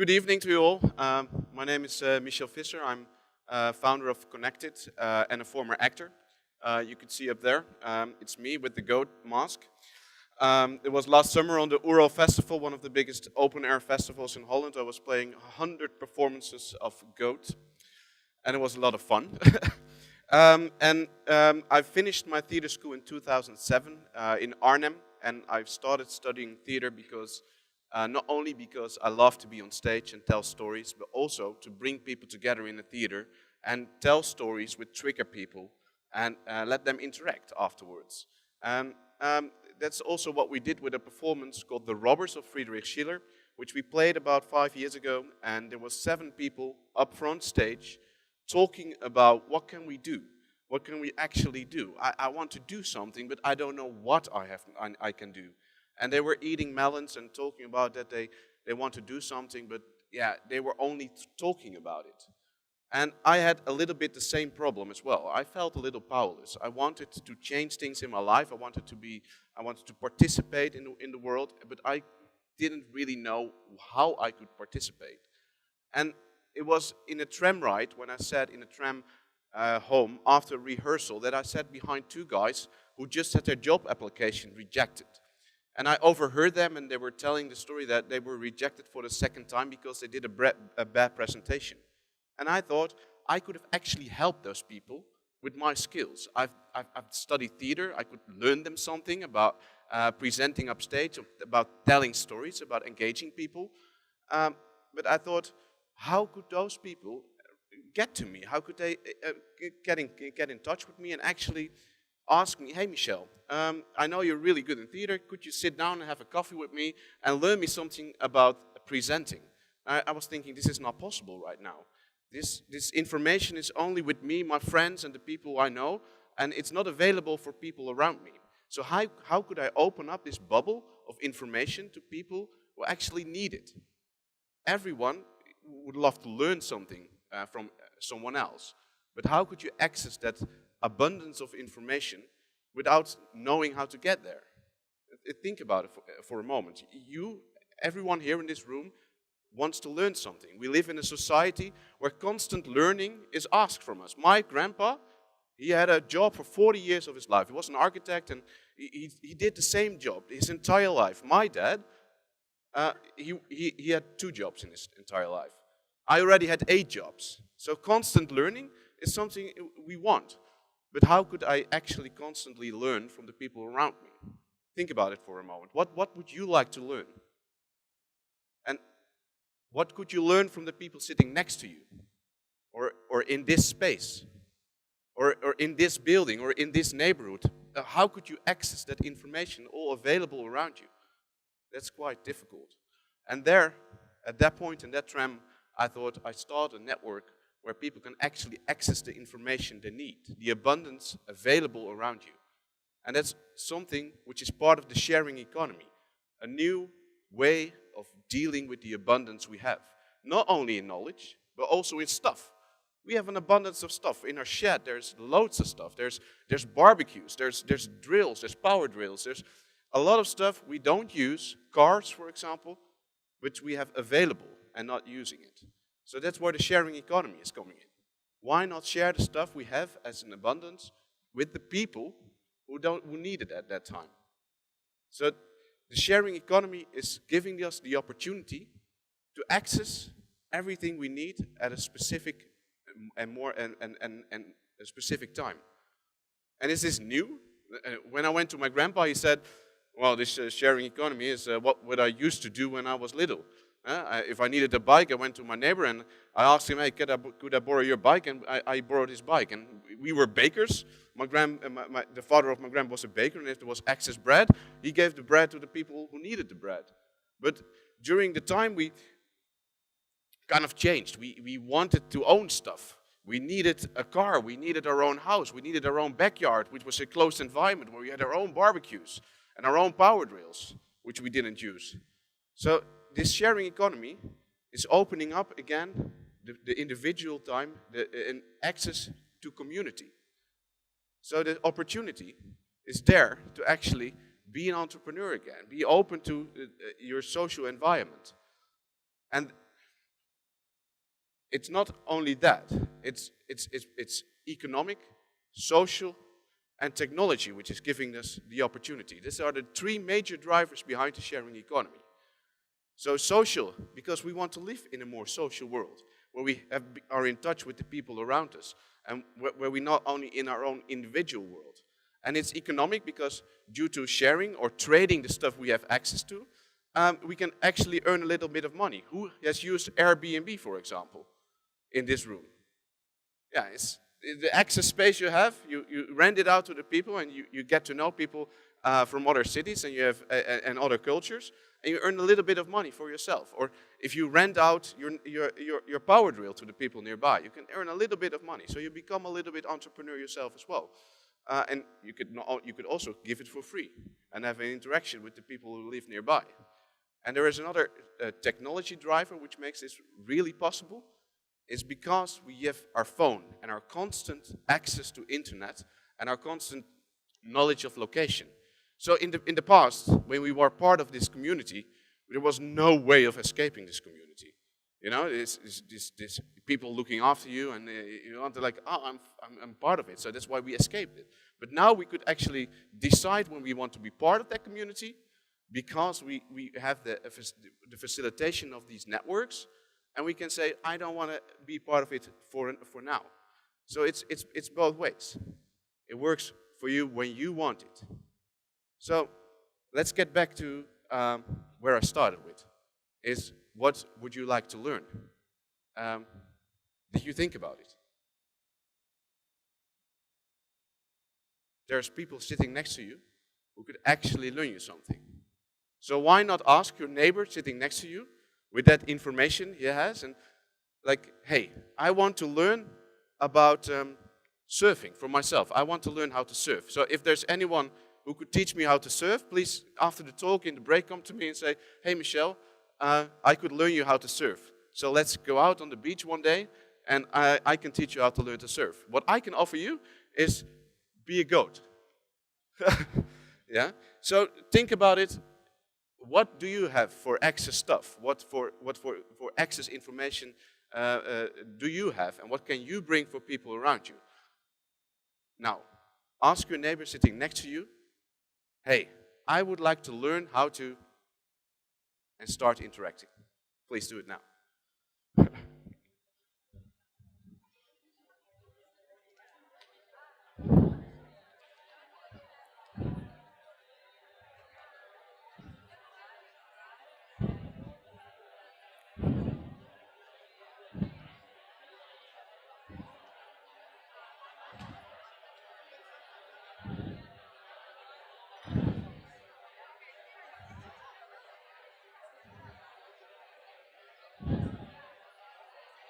Good evening to you all. My name is Michel Visser. I'm founder of Konnektid and a former actor. You can see up there, it's me with the goat mask. It was last summer on the Ural Festival, one of the biggest open-air festivals in Holland. I was playing 100 performances of goat, and it was a lot of fun. I finished my theater school in 2007 in Arnhem, and I've started studying theater because not only because I love to be on stage and tell stories, but also to bring people together in a theater and tell stories which trigger people and let them interact afterwards. That's also what we did with a performance called The Robbers of Friedrich Schiller, which we played about 5 years ago, and there were 7 people up front stage talking about what can we do? What can we actually do? I want to do something, but I don't know what I can do. And they were eating melons and talking about that they want to do something, but yeah, they were only talking about it. And I had a little bit the same problem as well. I felt a little powerless. I wanted to change things in my life. I wanted to participate in the world, but I didn't really know how I could participate. And it was in a tram ride, when I sat in a tram home after rehearsal, that I sat behind 2 guys who just had their job application rejected. And I overheard them, and they were telling the story that they were rejected for the 2nd time because they did a bad presentation. And I thought I could have actually helped those people with my skills. I've studied theater. I could learn them something about presenting upstage, about telling stories, about engaging people. But I thought, how could those people get to me? How could they get in touch with me and actually ask me, hey Michel, I know you're really good in theater, could you sit down and have a coffee with me and learn me something about presenting? I was thinking, this is not possible right now. This information is only with me, my friends, and the people I know, and it's not available for people around me. So how could I open up this bubble of information to people who actually need it? Everyone would love to learn something from someone else, but how could you access that abundance of information without knowing how to get there? Think about it for a moment. Everyone here in this room wants to learn something. We live in a society where constant learning is asked from us. My grandpa, he had a job for 40 years of his life. He was an architect, and he did the same job his entire life. My dad, he had 2 jobs in his entire life. I already had 8 jobs. So constant learning is something we want. But how could I actually constantly learn from the people around me? Think about it for a moment. What would you like to learn? And what could you learn from the people sitting next to you? Or in this space? Or in this building? Or in this neighborhood? How could you access that information all available around you? That's quite difficult. And there, at that point in that tram, I thought I'd start a network where people can actually access the information they need, the abundance available around you. And that's something which is part of the sharing economy, a new way of dealing with the abundance we have, not only in knowledge, but also in stuff. We have an abundance of stuff. In our shed, there's loads of stuff. There's barbecues, there's drills, there's power drills, there's a lot of stuff we don't use, cars, for example, which we have available and not using it. So that's where the sharing economy is coming in. Why not share the stuff we have as an abundance with the people who need it at that time? So the sharing economy is giving us the opportunity to access everything we need at a specific and a specific time. And is this new? When I went to my grandpa, he said, well, this sharing economy is what I used to do when I was little. If I needed a bike, I went to my neighbor and I asked him, hey, could I borrow your bike? And I borrowed his bike. And we were bakers. The father of my grandpa was a baker, and if there was excess bread, he gave the bread to the people who needed the bread. But during the time, we kind of changed. We wanted to own stuff. We needed a car. We needed our own house. We needed our own backyard, which was a closed environment where we had our own barbecues and our own power drills, which we didn't use. So this sharing economy is opening up again the individual time and access to community. So the opportunity is there to actually be an entrepreneur again, be open to your social environment. And it's not only that. It's economic, social, and technology, which is giving us the opportunity. These are the three major drivers behind the sharing economy. So social, because we want to live in a more social world, where we are in touch with the people around us, and where we're not only in our own individual world. And it's economic because due to sharing or trading the stuff we have access to, we can actually earn a little bit of money. Who has used Airbnb, for example, in this room? Yeah, it's the access space you have, you rent it out to the people, and you get to know people from other cities, and you have and other cultures, and you earn a little bit of money for yourself. Or if you rent out your power drill to the people nearby, you can earn a little bit of money. So you become a little bit entrepreneur yourself as well. And you could also give it for free and have an interaction with the people who live nearby. And there is another technology driver which makes this really possible. It's because we have our phone and our constant access to internet and our constant knowledge of location. So in the past, when we were part of this community, there was no way of escaping this community. You know, this people looking after you, and you want to like, oh, I'm part of it. So that's why we escaped it. But now we could actually decide when we want to be part of that community, because we have the facilitation of these networks, and we can say, I don't want to be part of it for now. So it's both ways. It works for you when you want it. So let's get back to where I started with, is what would you like to learn? Did you think about it? There's people sitting next to you who could actually learn you something. So why not ask your neighbor sitting next to you with that information he has, and like, hey, I want to learn about surfing for myself. I want to learn how to surf. So if there's anyone who could teach me how to surf, please, after the talk, in the break, come to me and say, hey, Michel, I could learn you how to surf. So let's go out on the beach one day, and I can teach you how to learn to surf. What I can offer you is be a goat. Yeah? So think about it. What do you have for access stuff? What for access information do you have? And what can you bring for people around you? Now, ask your neighbor sitting next to you, hey, I would like to learn how to, and start interacting. Please do it now.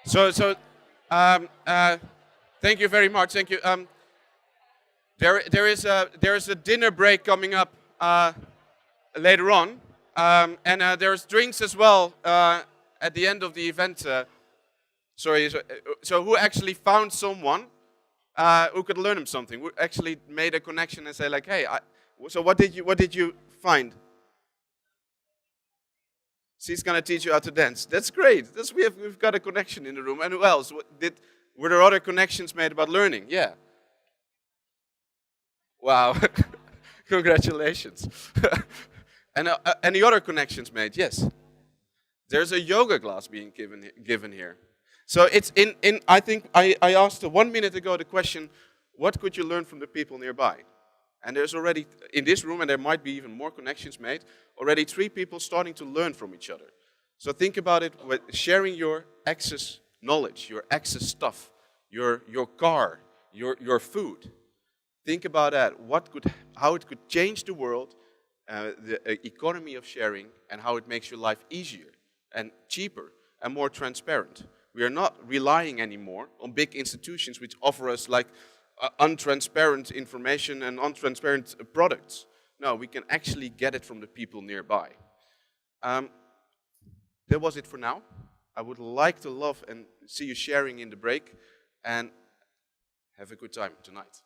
So, thank you very much. Thank you. There is a dinner break coming up later on, and there's drinks as well at the end of the event. So who actually found someone who could learn him something? Who actually made a connection and say like, hey, so what did you find? She's gonna teach you how to dance. That's great. We've got a connection in the room. And who else? Were there other connections made about learning? Yeah. Wow. Congratulations. And any other connections made? Yes. There's a yoga class being given here. So it's I think I asked 1 minute ago the question, what could you learn from the people nearby? And there's already, in this room, and there might be even more connections made, already 3 people starting to learn from each other. So think about it, with sharing your access knowledge, your access stuff, your car, your food. Think about that, how it could change the world, the economy of sharing, and how it makes your life easier and cheaper and more transparent. We are not relying anymore on big institutions which offer us like untransparent information and untransparent products. No, we can actually get it from the people nearby. That was it for now. I would like to love and see you sharing in the break, and have a good time tonight.